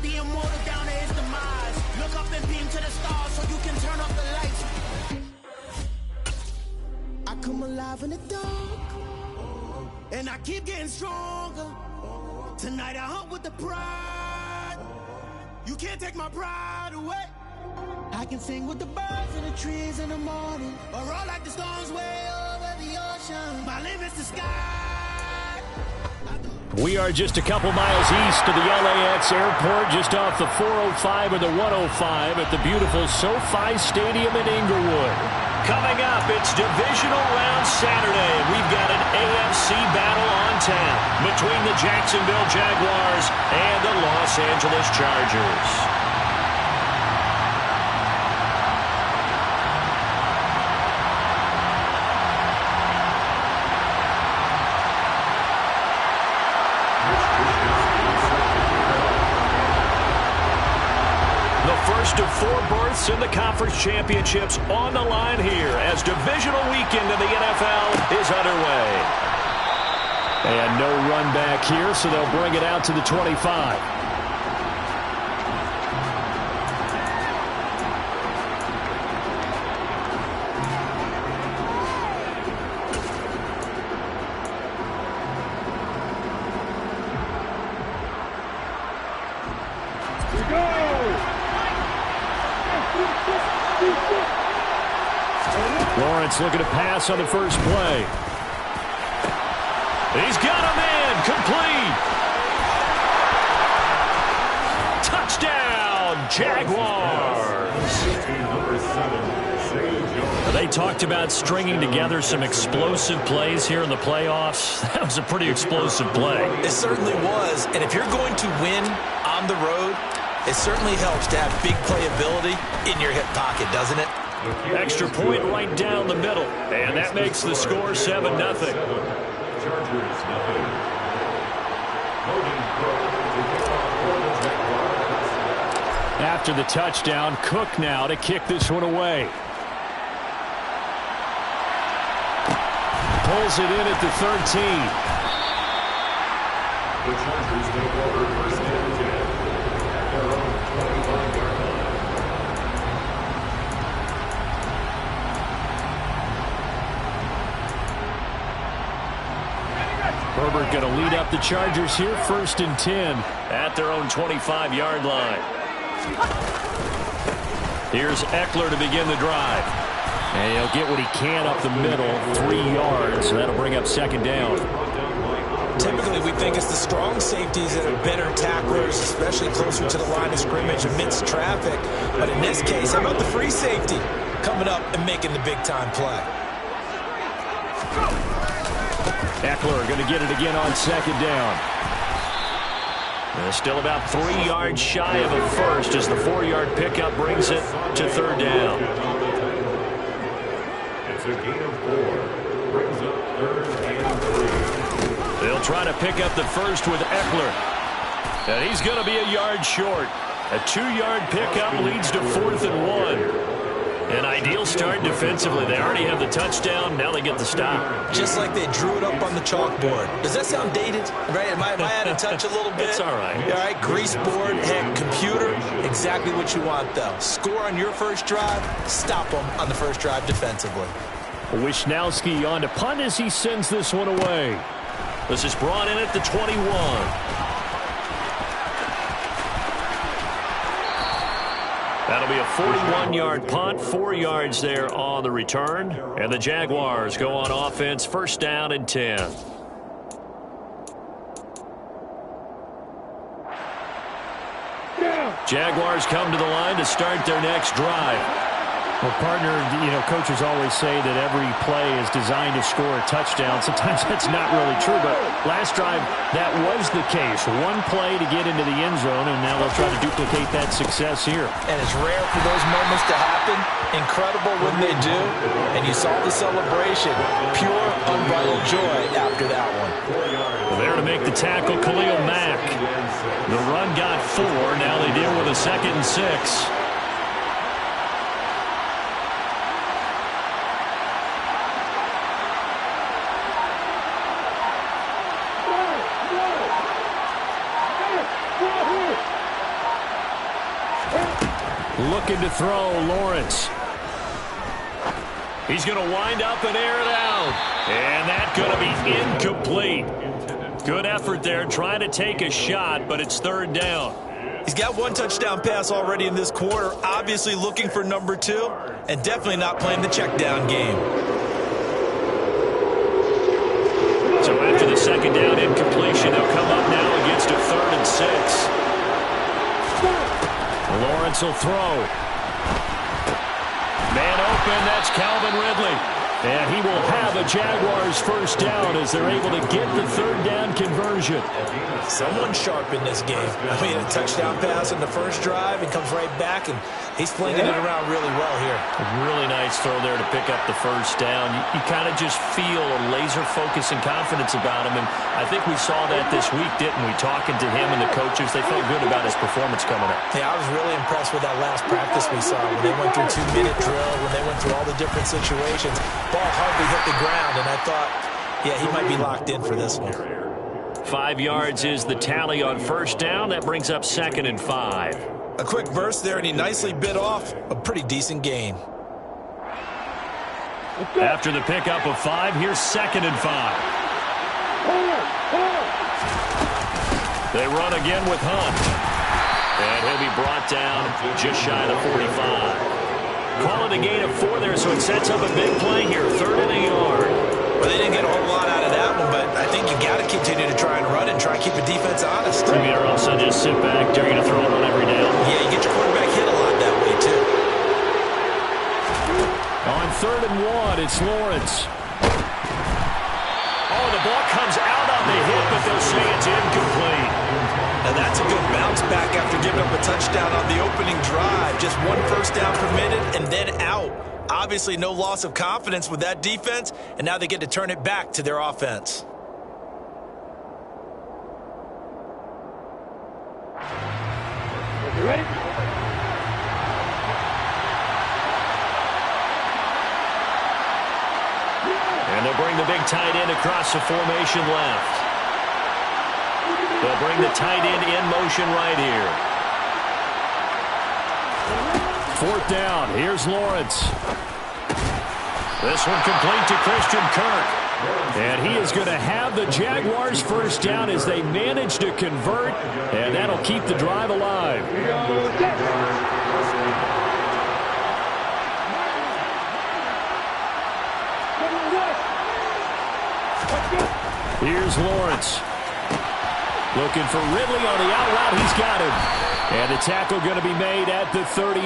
the immortal down to his demise. Look up and beam to the stars so you can turn up the lights. I come alive in the dark, and I keep getting stronger. Tonight I hunt with the pride. You can't take my pride away. I can sing with the birds and the trees in the morning, or roll like the storms way over the ocean. My limit's the sky. We are just a couple miles east of the LAX airport, just off the 405 or the 105 at the beautiful SoFi Stadium in Inglewood. Coming up, it's Divisional Round Saturday. We've got an AFC battle on tap between the Jacksonville Jaguars and the Los Angeles Chargers. First of 4 berths in the conference championships on the line here as divisional weekend in the NFL is underway. And no run back here, so they'll bring it out to the 25. Lawrence looking to pass on the first play. He's got a man complete. Touchdown, Jaguars. They talked about stringing together some explosive plays here in the playoffs. That was a pretty explosive play. It certainly was. And if you're going to win on the road, it certainly helps to have big playability in your hip pocket, doesn't it? Extra point right down the middle. And that makes the score 7-0. After the touchdown, Cook now to kick this one away. Pulls it in at the 13. The Chargers take over first and 10 at their own 25-yard line. Herbert going to lead up the Chargers here, 1st and 10 at their own 25-yard line. Here's Eckler to begin the drive. And he'll get what he can up the middle, 3 yards. So that'll bring up 2nd down. Typically, we think it's the strong safeties that are better tacklers, especially closer to the line of scrimmage amidst traffic. But in this case, how about the free safety coming up and making the big-time play? Eckler going to get it again on 2nd down. And still about 3 yards shy of a first as the 4-yard pickup brings it to 3rd down. It's a gain of 4. Brings up 3rd and 3. They'll try to pick up the first with Eckler. And he's going to be a yard short. A 2-yard pickup leads to 4th and 1. An ideal start defensively. They already have the touchdown. Now they get the stop. Just like they drew it up on the chalkboard. Does that sound dated? Right? Am I out of touch a little bit? It's all right. All right, grease board, heck, computer. Exactly what you want, though. Score on your first drive. Stop them on the first drive defensively. Wisnowski on to punt as he sends this one away. This is brought in at the 21. That'll be a 41-yard punt, 4 yards there on the return. And the Jaguars go on offense, 1st down and 10. Jaguars come to the line to start their next drive. Well, partner, coaches always say that every play is designed to score a touchdown. Sometimes that's not really true, but last drive, that was the case. One play to get into the end zone, and now they'll try to duplicate that success here. And it's rare for those moments to happen. Incredible when they do. And you saw the celebration. Pure, unbridled joy after that one. Well, there to make the tackle, Khalil Mack. The run got 4. Now they deal with a 2nd and 6. Looking to throw, Lawrence. He's going to wind up and air it out. And that's going to be incomplete. Good effort there, trying to take a shot, but it's third down. He's got one touchdown pass already in this quarter, obviously looking for number 2, and definitely not playing the check down game. So after the second down incompletion, they'll come up now against a 3rd and 6. Lawrence will throw. Man open, that's Calvin Ridley. And he will have a Jaguars first down as they're able to get the third down conversion. Someone sharp in this game. I mean, a touchdown pass in the first drive and comes right back, and he's flinging it around really well here. A really nice throw there to pick up the first down. You kind of just feel a laser focus and confidence about him, and I think we saw that this week, didn't we? Talking to him and the coaches, they felt good about his performance coming up. Yeah, I was really impressed with that last practice we saw when they went through 2-minute drill, when they went through all the different situations. Ball hardly hit the ground, and I thought, yeah, he might be locked in for this one. 5 yards is the tally on first down. That brings up 2nd and 5. A quick burst there, and he nicely bit off a pretty decent gain. After the pickup of 5, here's 2nd and 5. They run again with Hunt. And he'll be brought down just shy of the 45. Call it a gain of 4 there, so it sets up a big play here. 3rd and a yard. Well, they didn't get a whole lot out of that one, but I think you got to continue to try and run and try and keep the defense honest. I mean, or else I just sit back, dare you to throw it on every down. Yeah, you get your quarterback hit a lot that way, too. On 3rd and 1, it's Lawrence. Oh, the ball comes out on the hit, but they'll say it's incomplete. Now, that's a good bounce back after giving up a touchdown on the opening drive. Just 1 first down permitted and then out. Obviously, no loss of confidence with that defense, and now they get to turn it back to their offense. You ready? And they'll bring the big tight end across the formation left. They'll bring the tight end in motion right here. 4th down. Here's Lawrence. This one complete to Christian Kirk. And he is going to have the Jaguars first down as they manage to convert. And that'll keep the drive alive. Here's Lawrence. Looking for Ridley on the out route. He's got him. And the tackle going to be made at the 38.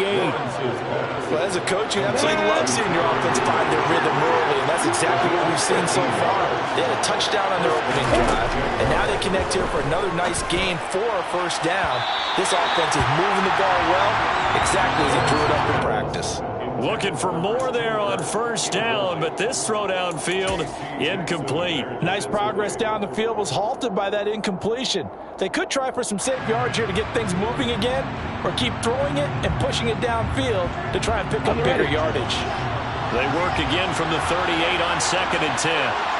Well, as a coach, you absolutely love seeing your offense find their rhythm early, and that's exactly what we've seen so far. They had a touchdown on their opening drive, and now they connect here for another nice gain for a first down. This offense is moving the ball well, exactly as he drew it up in practice. Looking for more there on first down, but this throw downfield incomplete. Nice progress down the field was halted by that incompletion. They could try for some safe yards here to get things moving again, or keep throwing it and pushing it downfield to try and pick up bigger yardage. They work again from the 38 on 2nd and 10.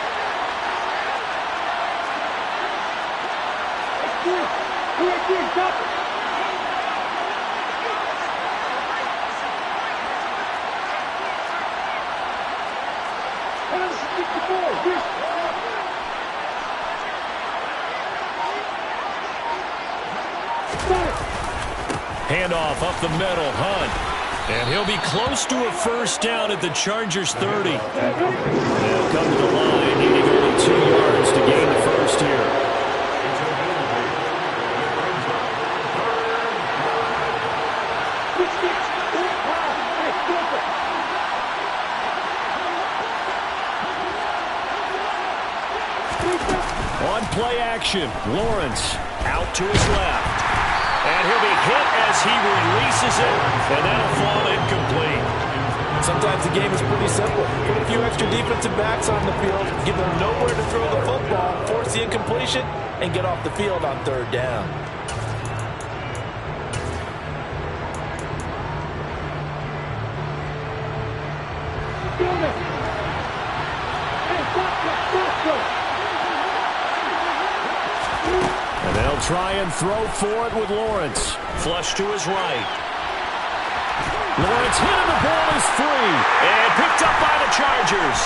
Handoff up the middle, Hunt. And he'll be close to a first down at the Chargers 30. They'll come to the line, needing only 2 yards to gain the first here. On play action, Lawrence out to his left. And he'll be hit as he releases it, and that'll fall incomplete. Sometimes the game is pretty simple. Put a few extra defensive backs on the field, give them nowhere to throw the football, force the incompletion, and get off the field on 3rd down. And they'll try and throw for it with Lawrence. Flush to his right. Lawrence hit and the ball is free. And picked up by the Chargers.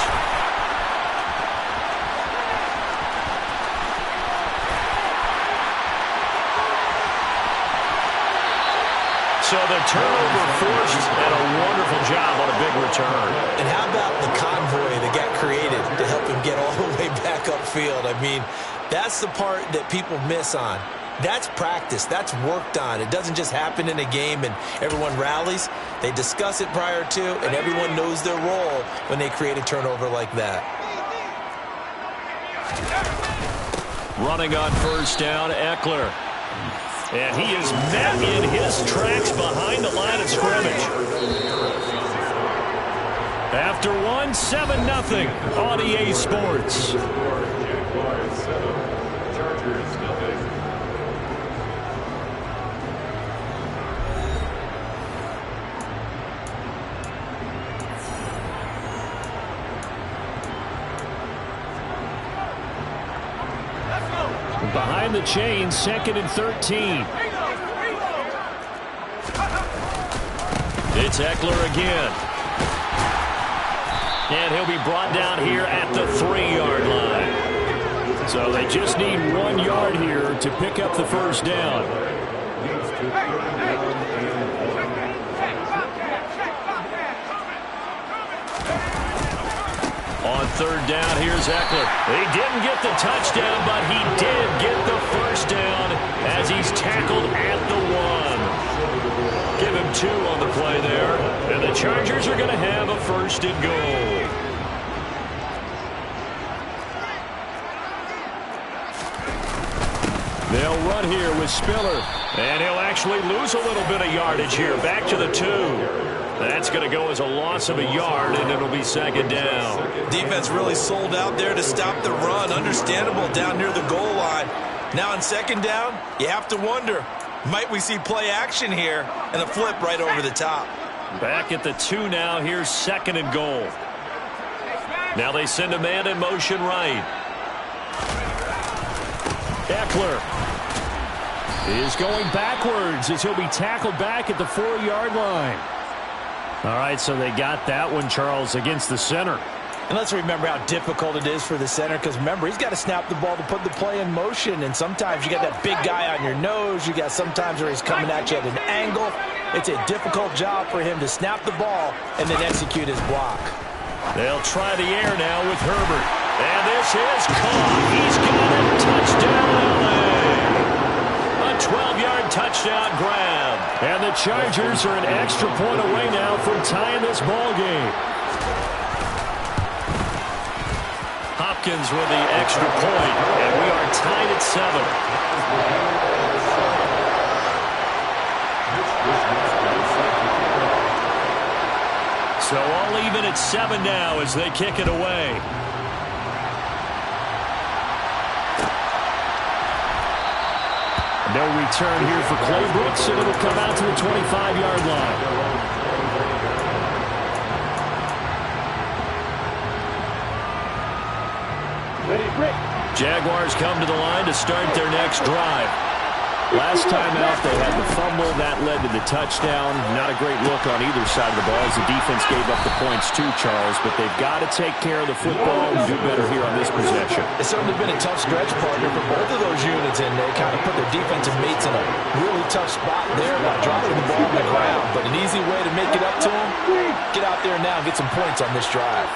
So the turnover forced and a wonderful job on a big return. And how about the convoy that got created to help him get all the way back upfield? I mean, that's the part that people miss on. That's practice. That's worked on. It doesn't just happen in a game and everyone rallies. They discuss it prior to, and everyone knows their role when they create a turnover like that. Running on first down, Eckler. And he is met in his tracks behind the line of scrimmage. After 7-0 on EA Sports. Behind the chain, 2nd and 13. It's Eckler again. And he'll be brought down here at the 3-yard line. So they just need 1 yard here to pick up the first down. On 3rd down, here's Eckler. He didn't get the touchdown, but he did get the first down as he's tackled at the 1. Give him 2 on the play there. And the Chargers are going to have a 1st and goal. They'll run here with Spiller. And he'll actually lose a little bit of yardage here. Back to the 2. That's going to go as a loss of a yard, and it'll be 2nd down. Defense really sold out there to stop the run. Understandable down near the goal line. Now on 2nd down, you have to wonder, might we see play action here and a flip right over the top? Back at the 2 now. Here's 2nd and goal. Now they send a man in motion right. Eckler is going backwards as he'll be tackled back at the 4-yard line. All right, so they got that one, Charles, against the center. And let's remember how difficult it is for the center, because remember, he's got to snap the ball to put the play in motion, and sometimes you got that big guy on your nose. You got sometimes where he's coming at you at an angle. It's a difficult job for him to snap the ball and then execute his block. They'll try the air now with Herbert. And this is caught. He's got it. Touchdown, LA. A 12-yard touchdown grab. And the Chargers are an extra point away now from tying this ball game. Hopkins with the extra point, and we are tied at 7. So all even at 7 now as they kick it away. No return here for Clay Brooks, and it'll come out to the 25-yard line. Jaguars come to the line to start their next drive. Last time out, they had the fumble. That led to the touchdown. Not a great look on either side of the ball as the defense gave up the points too, Charles. But they've got to take care of the football and do better here on this possession. It's certainly been a tough stretch, partner, for both of those units, and they kind of put their defensive mates in a really tough spot there by dropping the ball on the ground. But an easy way to make it up to them, get out there now and get some points on this drive.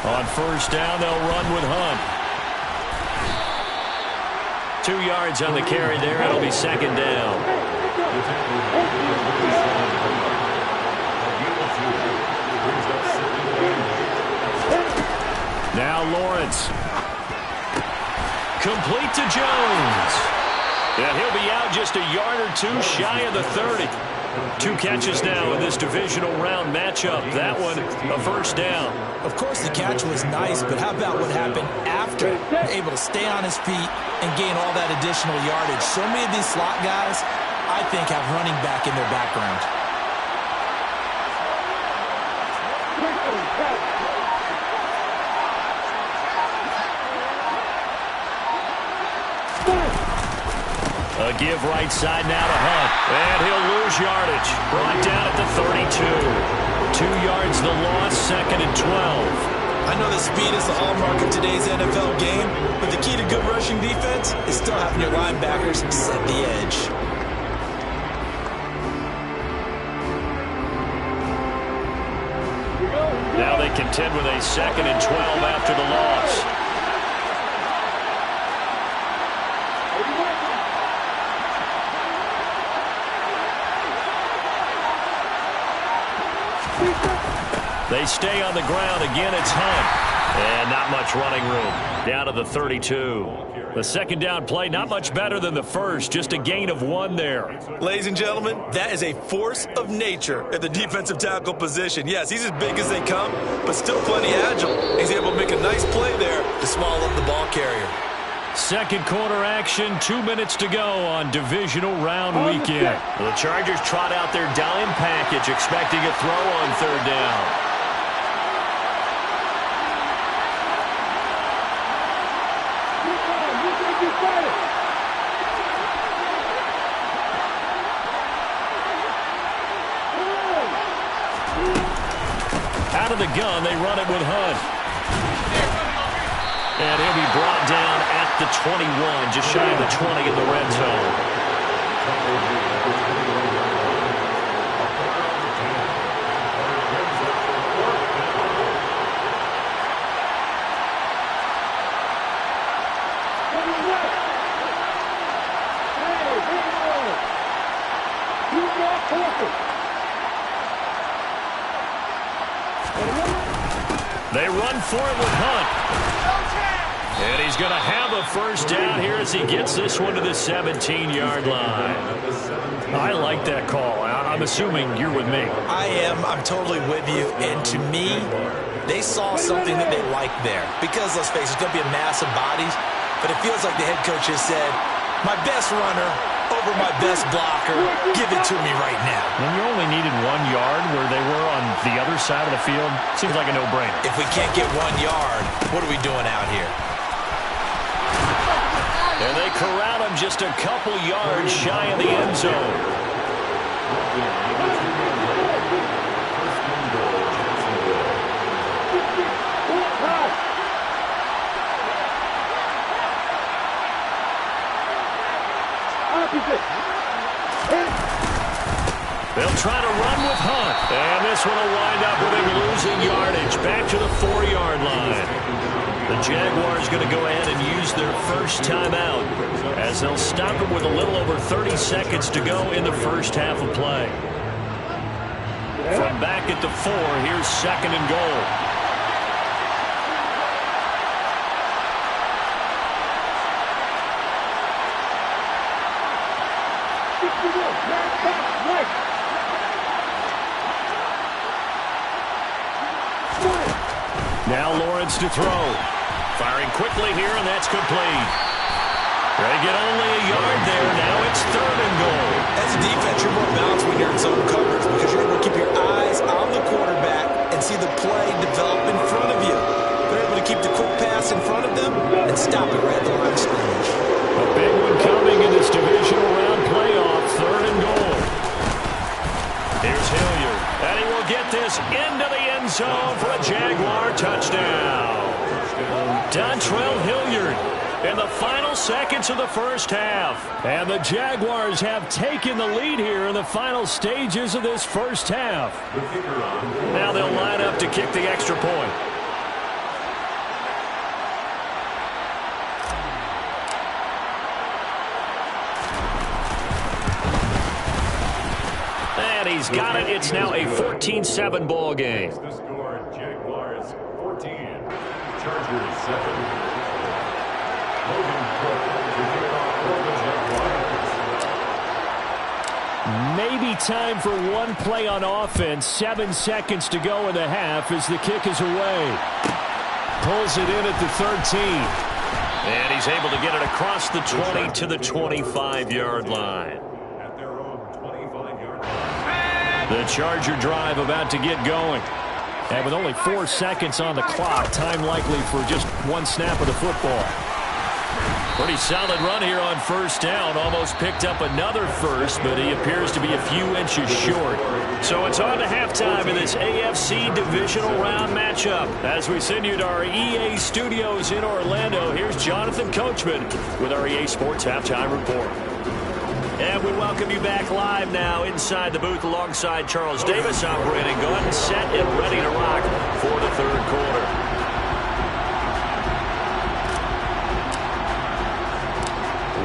On first down, they'll run with Hunt. 2 yards on the carry there. It'll be 2nd down. Now Lawrence. Complete to Jones. And he'll be out just a yard or 2 shy of the 30. 2 catches now in this divisional round matchup. That one, a first down. Of course, the catch was nice, but how about what happened after? Able to stay on his feet and gain all that additional yardage. So many of these slot guys, I think, have running back in their background. A give right side now to Hunt. And he'll lose yardage. Brought down at the 32. 2 yards the loss, 2nd and 12. I know that speed is the hallmark of today's NFL game, but the key to good rushing defense is still having your linebackers set the edge. Now they contend with a 2nd and 12 after the loss. They stay on the ground. Again, it's Hunt. And not much running room. Down to the 32. The second down play, not much better than the first. Just a gain of 1 there. Ladies and gentlemen, that is a force of nature at the defensive tackle position. Yes, he's as big as they come, but still plenty agile. He's able to make a nice play there to swallow up the ball carrier. Second quarter action, 2 minutes to go on divisional round weekend. The Chargers trot out their dime package, expecting a throw on 3rd down. Out of the gun, they run it with Hunt. And he'll be brought down at the 21, just shy of the 20 in the red zone. They run for it with Hunt. And he's going to have a first down here as he gets this one to the 17-yard line. I like that call. I'm assuming you're with me. I am. I'm totally with you. And to me, they saw something that they liked there. Because, let's face it, it's going to be a mass of bodies. But it feels like the head coach has said, my best runner over my best blocker, give it to me right now. When you only needed 1 yard where they were on the other side of the field, seems like a no-brainer. If we can't get 1 yard, what are we doing out here? And they corral him just a couple yards shy of the end zone. They'll try to run with Hunt. And this one will wind up with him losing yardage back to the 4-yard line. The Jaguars going to go ahead and use their first timeout as they'll stop it with a little over 30 seconds to go in the first half of play. From back at the 4, here's 2nd and goal. Now Lawrence to throw. Firing quickly here, and that's complete. They get only a yard there. Now it's 3rd and goal. As a defense, you're more balanced when you're in zone coverage because you're able to keep your eyes on the quarterback and see the play develop in front of you. They're able to keep the quick pass in front of them and stop it right at the line of scrimmage. A big one coming in this divisional round playoff. 3rd and goal. Here's Hilliard, and he will get this into the end zone for a Jaguar touchdown. Dontrell Hilliard in the final seconds of the first half. And the Jaguars have taken the lead here in the final stages of this first half. Now they'll line up to kick the extra point. And he's got it. It's now a 14-7 ball game. The score, Jaguars 14, Chargers 7. Maybe time for one play on offense. 7 seconds to go in the half as the kick is away. Pulls it in at the 13. And he's able to get it across the 20 to the 25-yard line. At their own 25-yard line. The Charger drive about to get going. And with only 4 seconds on the clock, time likely for just one snap of the football. Pretty solid run here on first down. Almost picked up another first, but he appears to be a few inches short. So it's on to halftime in this AFC divisional round matchup. As we send you to our EA studios in Orlando, here's Jonathan Coachman with our EA Sports Halftime Report. And we welcome you back live now inside the booth alongside Charles Davis. I'm Brandon Gunn, set and ready to rock for the third quarter.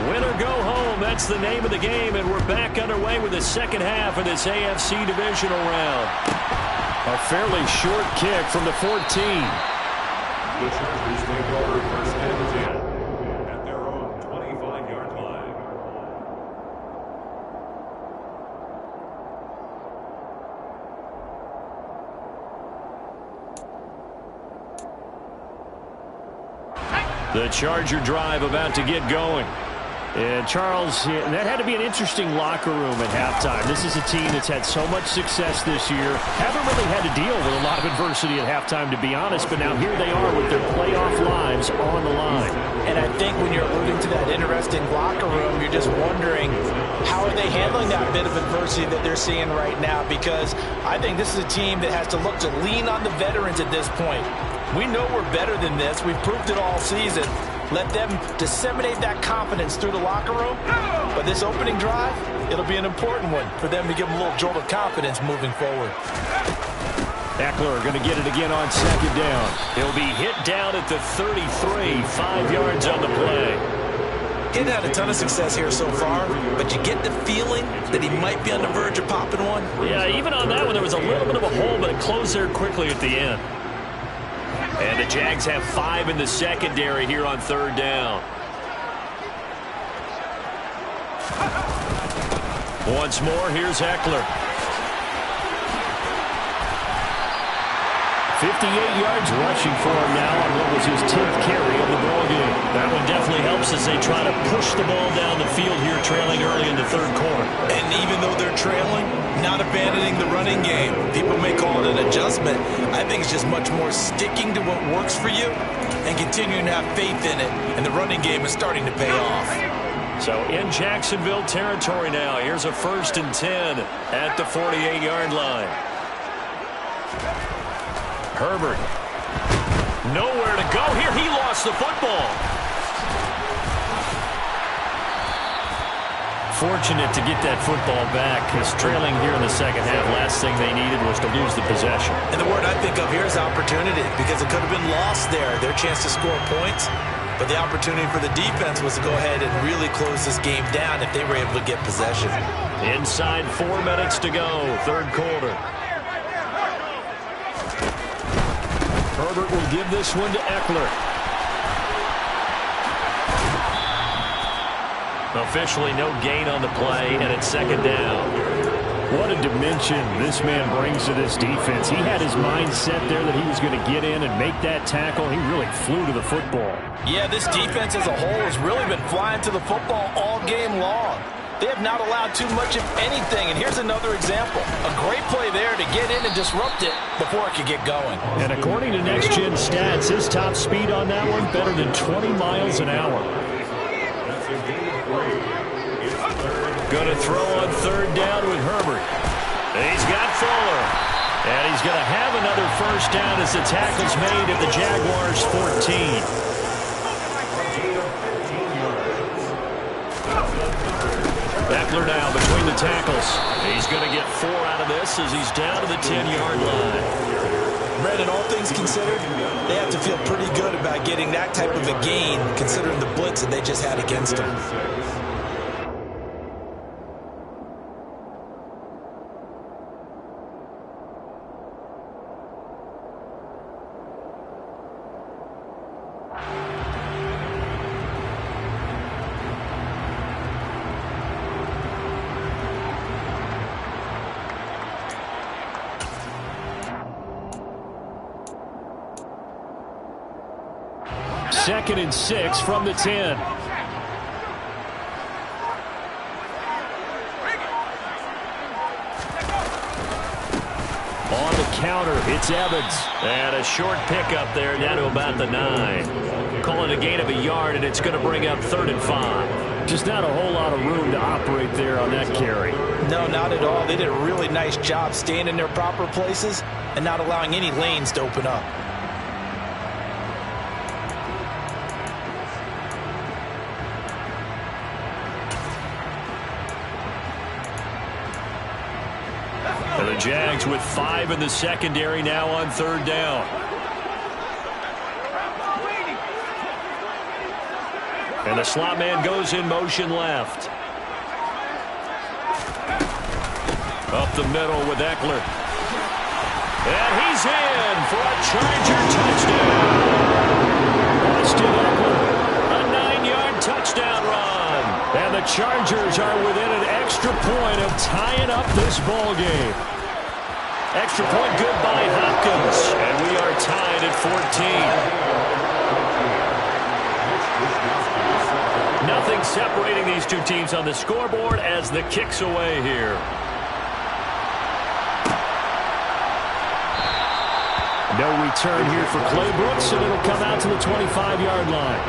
Win or go home, that's the name of the game, and we're back underway with the second half of this AFC divisional round. A fairly short kick from the 14. The Chargers take over first and 10 at their own 25-yard line. The Charger drive about to get going. And Charles, that had to be an interesting locker room at halftime. This is a team that's had so much success this year. Haven't really had to deal with a lot of adversity at halftime, to be honest. But now here they are with their playoff lives on the line. And I think when you're alluding to that interesting locker room, you're just wondering how are they handling that bit of adversity that they're seeing right now? Because I think this is a team that has to look to lean on the veterans at this point. We know we're better than this. We've proved it all season. Let them disseminate that confidence through the locker room. But this opening drive, it'll be an important one for them to give them a little jolt of confidence moving forward. Eckler going to get it again on second down. He'll be hit down at the 33, 5 yards on the play. He's had a ton of success here so far, but you get the feeling that he might be on the verge of popping one. Yeah, even on that one, there was a little bit of a hole, but it closed there quickly at the end. And the Jags have 5 in the secondary here on third down. Once more, here's Eckler. 58 yards rushing for him now on what was his 10th carry of the ballgame. That one definitely helps as they try to push the ball down the field here, trailing early in the third quarter. And even though they're trailing, not abandoning the running game. People may call it an adjustment. I think it's just much more sticking to what works for you and continuing to have faith in it. And the running game is starting to pay off. So in Jacksonville territory now, here's a 1st and 10 at the 48-yard line. Herbert. Nowhere to go here. He lost the football. Fortunate to get that football back, because trailing here in the second half, last thing they needed was to lose the possession. And the word I think of here is opportunity, because it could have been lost there, their chance to score points. But the opportunity for the defense was to go ahead and really close this game down if they were able to get possession. Inside 4 minutes to go, third quarter. Herbert will give this one to Eckler. Officially no gain on the play, and it's second down. What a dimension this man brings to this defense. He had his mind set there that he was going to get in and make that tackle. He really flew to the football. Yeah, this defense as a whole has really been flying to the football all game long. They have not allowed too much, if anything, and here's another example. A great play there to get in and disrupt it before it could get going. And according to Next Gen Stats, his top speed on that one better than 20 miles an hour. Going to throw on third down with Herbert. He's got Fuller. And he's going to have another first down as the tackle's made at the Jaguars' 14. Eckler now between the tackles. He's going to get 4 out of this as he's down to the 10-yard line. Brandon, all things considered, they have to feel pretty good about getting that type of a gain considering the blitz that they just had against them. Second and 6 from the 10. On the counter, it's Evans. And a short pickup there down to about the 9. call it a gain of a yard, and it's going to bring up 3rd and 5. Just not a whole lot of room to operate there on that carry. No, not at all. They did a really nice job staying in their proper places and not allowing any lanes to open up. And the Jags with 5 in the secondary now on 3rd down. And the slot man goes in motion left. Up the middle with Eckler. And he's in for a Charger touchdown. Austin Eckler, a 9-yard touchdown run. And the Chargers are within an extra point of tying up this ball game. Extra point good by Hopkins. And we are tied at 14. Nothing separating these two teams on the scoreboard as the kick's away here. No return here for Clay Brooks, and it'll come out to the 25-yard line.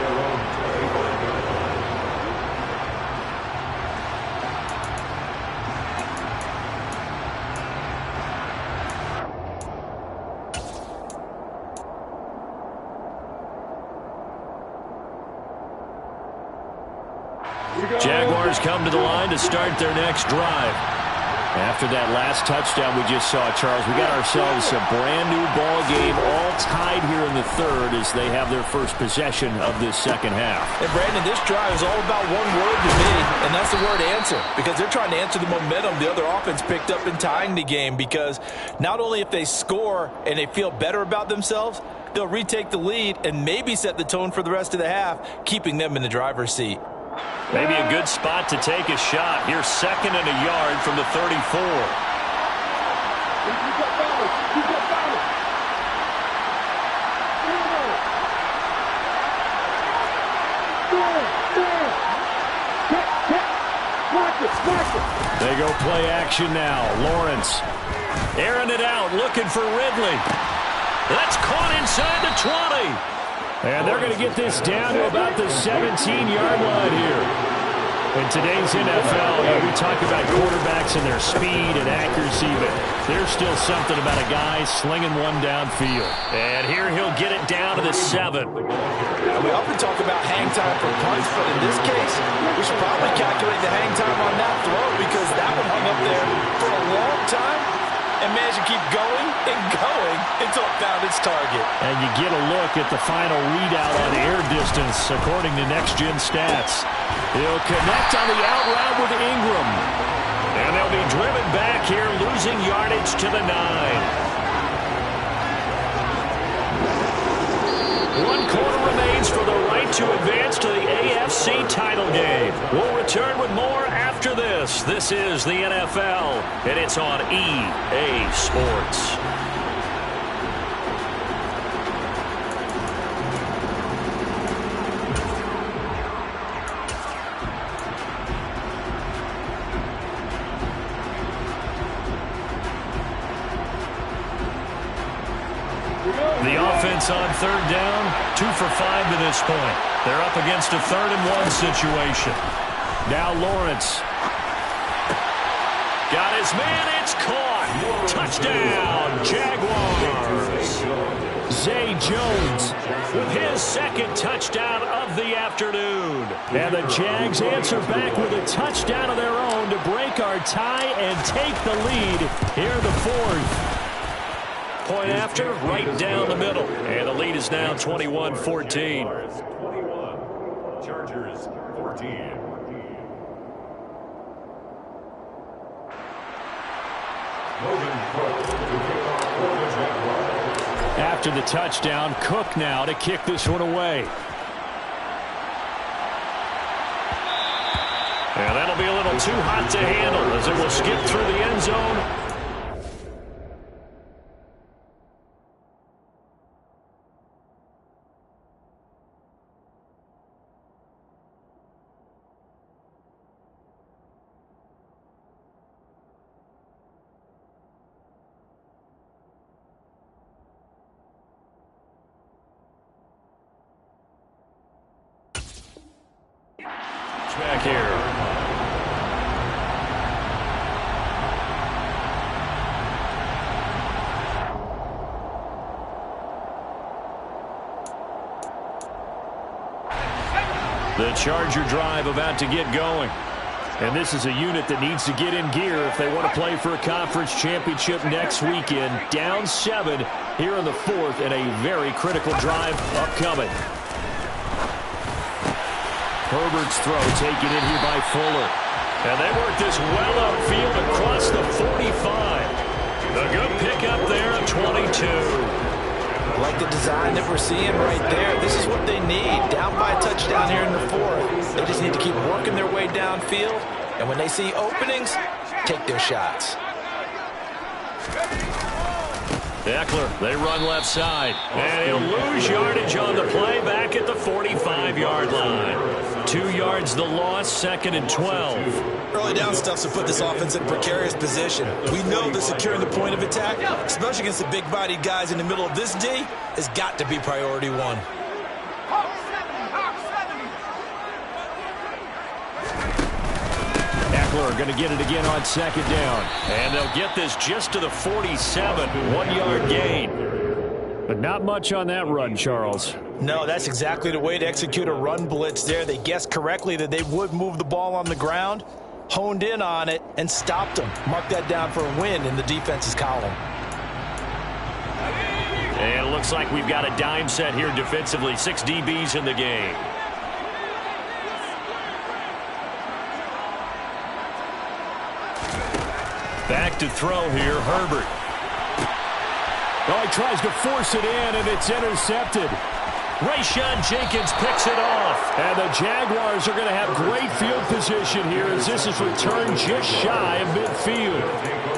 Jaguars come to the line to start their next drive. After that last touchdown we just saw, Charles, we got ourselves a brand-new ball game, all tied here in the 3rd as they have their first possession of this second half. And, Brandon, this drive is all about one word to me, and that's the word answer, because they're trying to answer the momentum the other offense picked up in tying the game, because not only if they score and they feel better about themselves, they'll retake the lead and maybe set the tone for the rest of the half, keeping them in the driver's seat. Maybe a good spot to take a shot. Here's 2nd and a yard from the 34. They go play action now. Lawrence airing it out, looking for Ridley. That's caught inside the 20. And they're going to get this down to about the 17-yard line here. In today's NFL, we talk about quarterbacks and their speed and accuracy, but there's still something about a guy slinging one downfield. And here he'll get it down to the 7. We often talk about hang time for punts, but in this case, we should probably calculate the hang time on that throw because that one hung up there for a long time and managed to keep going and going until it found its target. And you get a look at the final readout on air distance according to Next Gen Stats. He'll connect on the out route with Ingram. And they'll be driven back here, losing yardage to the 9. 1 quarter remains for the right to advance to the AFC title game. We'll return with more after this. This is the NFL, and it's on EA Sports. The offense on 3rd down, 2 for 5 to this point. They're up against a 3rd and 1 situation. Now Lawrence. Got his man, it's caught. Touchdown, Jaguars. Zay Jones with his 2nd touchdown of the afternoon. And the Jags answer back with a touchdown of their own to break our tie and take the lead here in the 4th. Point after, right down the middle. And the lead is now 21-14. 21, Chargers 14. After the touchdown, Cook now to kick this one away. And that'll be a little too hot to handle as it will skip through the end zone. The Charger drive about to get going. And this is a unit that needs to get in gear if they want to play for a conference championship next weekend. Down 7 here in the 4th, and a very critical drive upcoming. Herbert's throw taken in here by Fuller. And they work this well upfield across the 45. A good pickup there at 22. Like the design that we're seeing right there. This is what they need. Down by a touchdown here in the 4th. They just need to keep working their way downfield. And when they see openings, take their shots. Eckler, they run left side. And he'll lose yardage on the play back at the 45-yard line. 2 yards the loss, 2nd and 12. Early down stuff to put this offense in a precarious position. We know that securing the point of attack, especially against the big-bodied guys in the middle of this D, has got to be priority 1. Eckler going to get it again on 2nd down. And they'll get this just to the 47, 1-yard gain. But not much on that run, Charles. No, that's exactly the way to execute a run blitz there. They guessed correctly that they would move the ball on the ground, honed in on it, and stopped them. Mark that down for a win in the defense's column. And it looks like we've got a dime set here defensively. 6 DBs in the game. Back to throw here, Herbert. Oh, he tries to force it in, and it's intercepted. Rayshon Jenkins picks it off. And the Jaguars are going to have great field position here as this is returned just shy of midfield.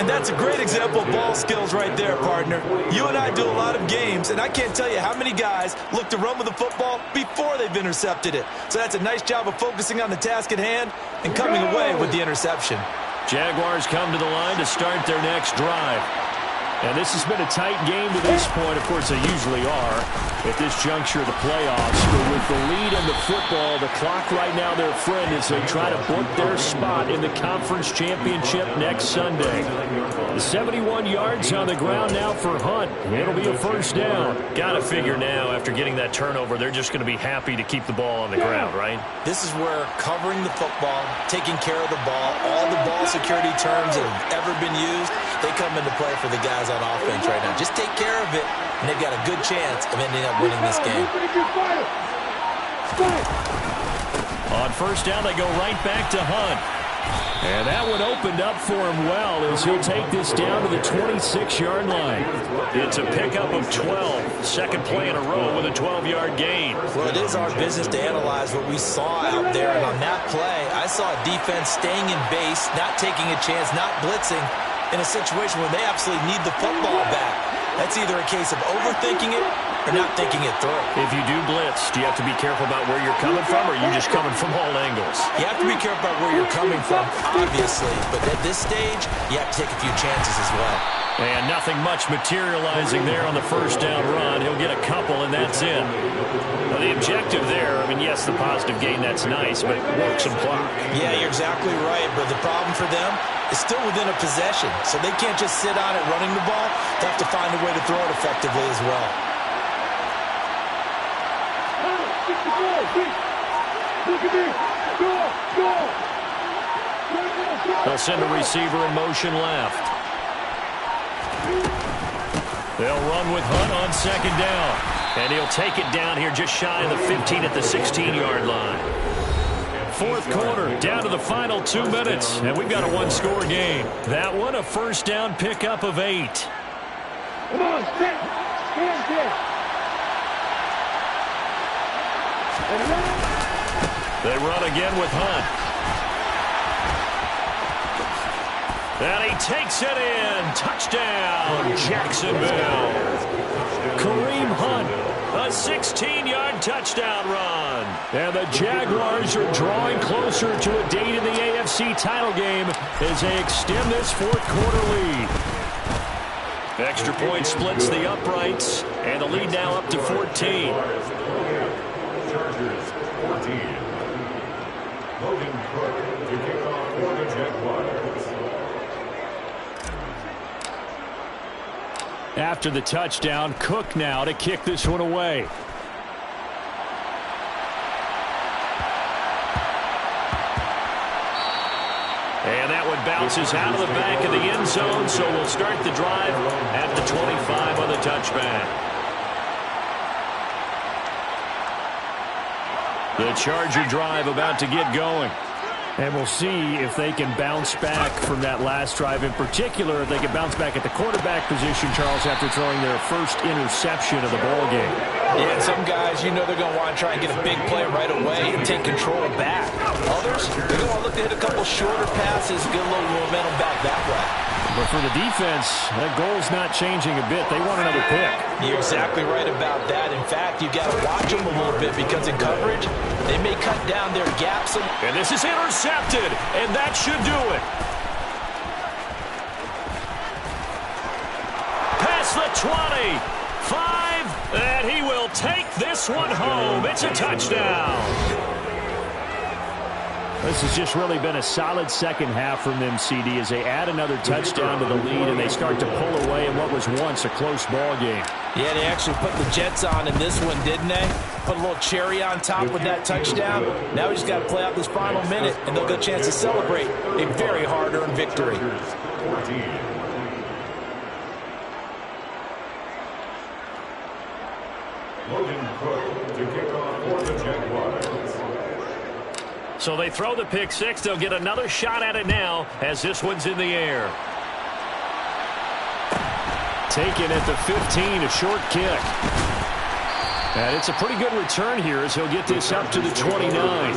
And that's a great example of ball skills right there, partner. You and I do a lot of games, and I can't tell you how many guys look to run with the football before they've intercepted it. So that's a nice job of focusing on the task at hand and coming away with the interception. Jaguars come to the line to start their next drive. And this has been a tight game to this point. Of course, they usually are at this juncture of the playoffs. But with the lead in the football, the clock right now their friend as they try to book their spot in the conference championship next Sunday. The 71 yards on the ground now for Hunt. It'll be a first down. Got to figure now, after getting that turnover, they're just going to be happy to keep the ball on the ground, right? This is where covering the football, taking care of the ball, all the ball security terms that have ever been used, they come into play for the guys on offense right now. Just take care of it, and they've got a good chance of ending up winning this game. On first down, they go right back to Hunt. And that one opened up for him well as he'll take this down to the 26-yard line. It's a pickup of 12. Second play in a row with a 12-yard gain. Well, it is our business to analyze what we saw out there. And on that play, I saw a defense staying in base, not taking a chance, not blitzing, in a situation where they absolutely need the football back. That's either a case of overthinking it or not thinking it through. If you do blitz, do you have to be careful about where you're coming from, or are you just coming from all angles? You have to be careful about where you're coming from, obviously. But at this stage, you have to take a few chances as well. And nothing much materializing there on the first down run. He'll get a couple, and that's it. Now, the objective there, I mean, yes, the positive gain, that's nice, but work some clock. Yeah, you're exactly right. But the problem for them is still within a possession. So they can't just sit on it running the ball. They have to find a way to throw it effectively as well. They'll send a receiver in motion left. They'll run with Hunt on second down. And he'll take it down here just shy of the 15 at the 16-yard line. Fourth quarter, down to the final 2 minutes, and we've got a one-score game. That one, a first down pickup of 8. Come on, stand there. They run again with Hunt. And he takes it in. Touchdown, Jacksonville. Kareem Hunt, a 16-yard touchdown run. And the Jaguars are drawing closer to a date in the AFC title game as they extend this fourth quarter lead. Extra point splits the uprights, and the lead now up to 14. Chargers 14. Logan Cook to kick off for the Jaguars. After the touchdown, Cook now to kick this one away. that one bounces out of the back of the end zone, so we'll start the drive at the 25 on the touchback. The Charger drive about to get going. And we'll see if they can bounce back from that last drive. In particular, if they can bounce back at the quarterback position, Charles, after throwing their first interception of the ballgame. Yeah, and some guys, you know they're going to want to try and get a big play right away and take control back. Others, they're going to look to hit a couple shorter passes, get a little momentum back that way. But for the defense, that goal's not changing a bit. They want another pick. You're exactly right about that. In fact, you got to watch them a little bit because in coverage, they may cut down their gaps. And this is intercepted, and that should do it. Past the 20, 5, and he will take this one home. It's a touchdown. This has just really been a solid second half from them, CD, as they add another touchdown to the lead and they start to pull away in what was once a close ball game. Yeah, they actually put the Jets on in this one, didn't they? Put a little cherry on top with that touchdown. Now we just got to play out this final minute, and they'll get a chance to celebrate a very hard-earned victory. Logan Cook to kick off for the Jaguars. So they throw the pick six. They'll get another shot at it now as this one's in the air. Taken at the 15, a short kick. And it's a pretty good return here as he'll get this up to the 29.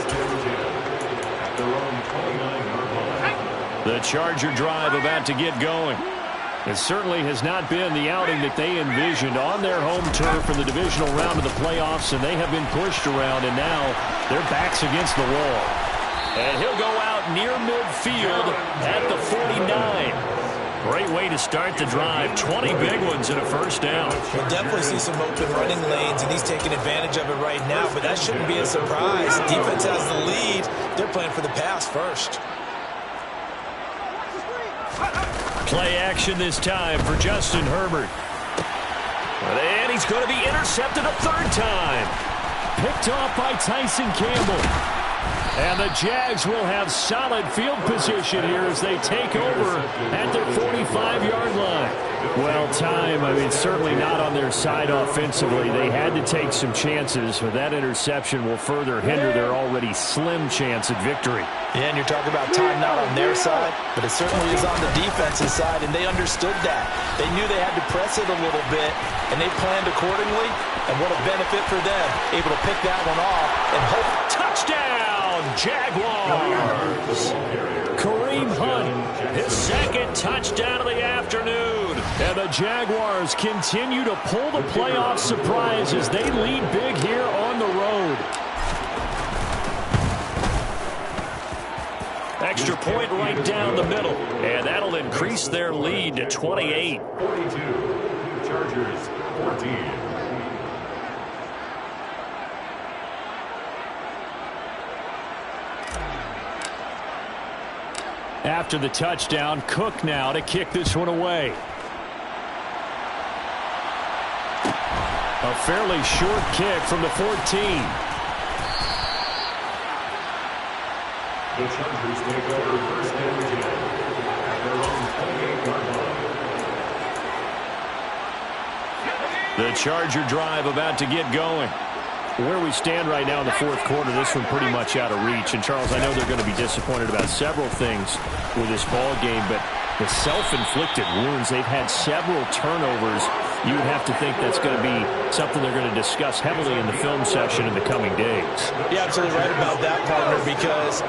The Charger drive about to get going. It certainly has not been the outing that they envisioned on their home turf in the divisional round of the playoffs, and they have been pushed around, and now their back's against the wall. And he'll go out near midfield at the 49. Great way to start the drive. 20 big ones and a first down. We'll definitely see some open running lanes, and he's taking advantage of it right now, but that shouldn't be a surprise. Defense has the lead. They're playing for the pass first. Play action this time for Justin Herbert. And he's going to be intercepted a third time. Picked off by Tyson Campbell. And the Jags will have solid field position here as they take over at their 45-yard line. Well, time, I mean, certainly not on their side offensively. They had to take some chances, but that interception will further hinder their already slim chance at victory. Yeah, and you're talking about time not on their side, but it certainly is on the defensive side, and they understood that. They knew they had to press it a little bit, and they planned accordingly, and what a benefit for them, able to pick that one off and hope. Touchdown, Jaguars! Kareem Hunt, His second touchdown of the afternoon. and the Jaguars continue to pull the playoff surprise as they lead big here on the road. Extra point right down the middle, and that'll increase their lead to 28. 42, Chargers 14. After the touchdown, Cook now to kick this one away. A fairly short kick from the 14. The Chargers take over first and 10 at their own 28-yard line. The Charger drive about to get going. Where we stand right now in the fourth quarter, this one pretty much out of reach. And, Charles, I know they're going to be disappointed about several things with this ball game, but the self-inflicted wounds, they've had several turnovers. You would have to think that's going to be something they're going to discuss heavily in the film session in the coming days. You're absolutely right about that, partner, because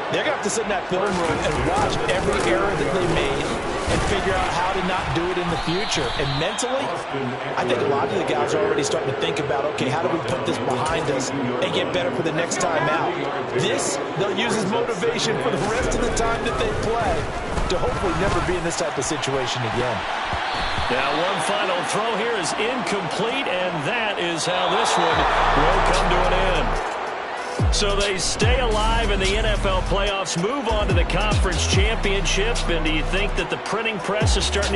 they're going to have to sit in that film room and watch every error that they made and figure out how to not do it in the future. And mentally, I think a lot of the guys are already starting to think about, okay, how do we put this behind us and get better for the next time out? This, they'll use as motivation for the rest of the time that they play to hopefully never be in this type of situation again. Now, one final throw here is incomplete, and that is how this one will come to an end. So they stay alive in the NFL playoffs, move on to the conference championship, and do you think that the printing press is starting to